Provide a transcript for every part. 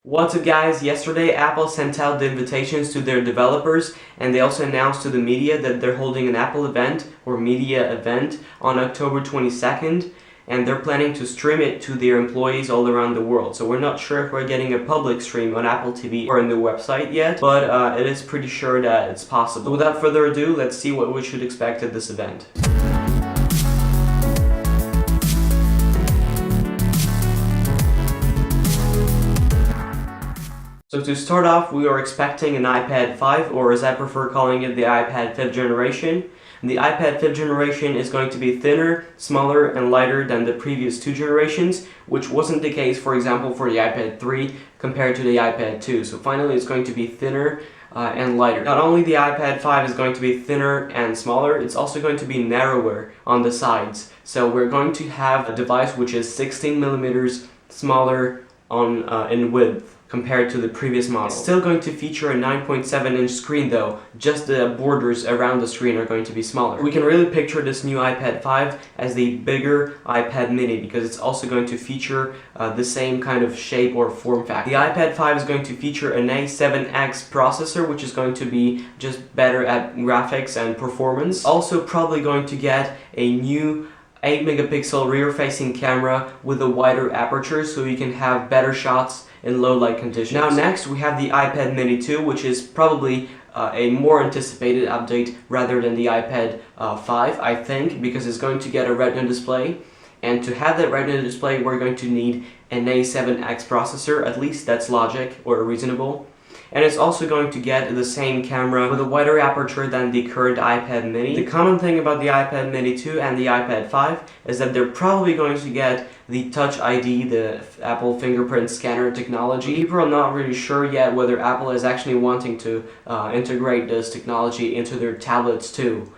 What's up guys, yesterday Apple sent out the invitations to their developers and they also announced to the media that they're holding an Apple event or media event on October 22nd and they're planning to stream it to their employees all around the world. So we're not sure if we're getting a public stream on Apple TV or on the website yet, but it is pretty sure that it's possible. So without further ado, let's see what we should expect at this event. So to start off, we are expecting an iPad 5, or as I prefer calling it, the iPad 5th generation. And the iPad 5th generation is going to be thinner, smaller, and lighter than the previous two generations, which wasn't the case, for example, for the iPad 3 compared to the iPad 2. So finally, it's going to be thinner and lighter. Not only the iPad 5 is going to be thinner and smaller, it's also going to be narrower on the sides. So we're going to have a device which is 16 millimeters smaller in width compared to the previous model. It's still going to feature a 9.7-inch screen though, just the borders around the screen are going to be smaller. We can really picture this new iPad 5 as the bigger iPad mini because it's also going to feature the same kind of shape or form factor. The iPad 5 is going to feature an A7X processor, which is going to be just better at graphics and performance. Also probably going to get a new 8 megapixel rear-facing camera with a wider aperture so you can have better shots in low light conditions. Now next we have the iPad mini 2, which is probably a more anticipated update rather than the iPad 5, I think, because it's going to get a Retina display. And to have that Retina display, we're going to need an A7X processor, at least that's logic or reasonable. And it's also going to get the same camera with a wider aperture than the current iPad mini. The common thing about the iPad mini 2 and the iPad 5 is that they're probably going to get the Touch ID, the Apple fingerprint scanner technology. People are not really sure yet whether Apple is actually wanting to integrate this technology into their tablets too.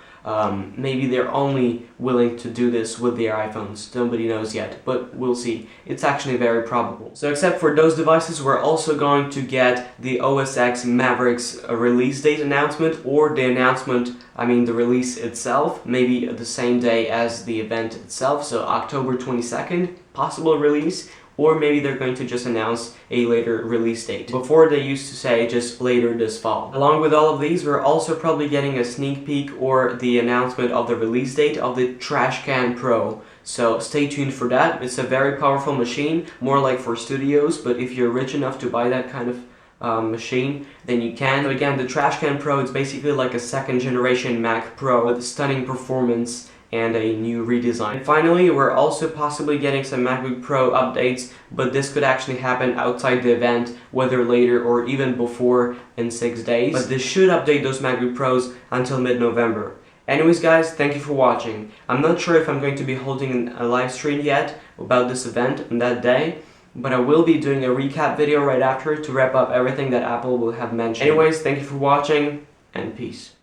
Maybe they're only willing to do this with their iPhones. Nobody knows yet, but we'll see. It's actually very probable. So except for those devices, we're also going to get the OS X Mavericks release date announcement, or the announcement, the release itself, maybe the same day as the event itself, so October 22nd, possible release. Or maybe they're going to just announce a later release date. Before they used to say just later this fall. Along with all of these, we're also probably getting a sneak peek or the announcement of the release date of the Trashcan Pro. So stay tuned for that. It's a very powerful machine, more like for studios, but if you're rich enough to buy that kind of machine, then you can. So again, the Trashcan Pro is basically like a second generation Mac Pro with stunning performance and a new redesign. And finally, we're also possibly getting some MacBook Pro updates, but this could actually happen outside the event, whether later or even before in 6 days. But this should update those MacBook Pros until mid-November. Anyways guys, thank you for watching. I'm not sure if I'm going to be holding a live stream yet about this event on that day, but I will be doing a recap video right after to wrap up everything that Apple will have mentioned. Anyways, thank you for watching, and peace.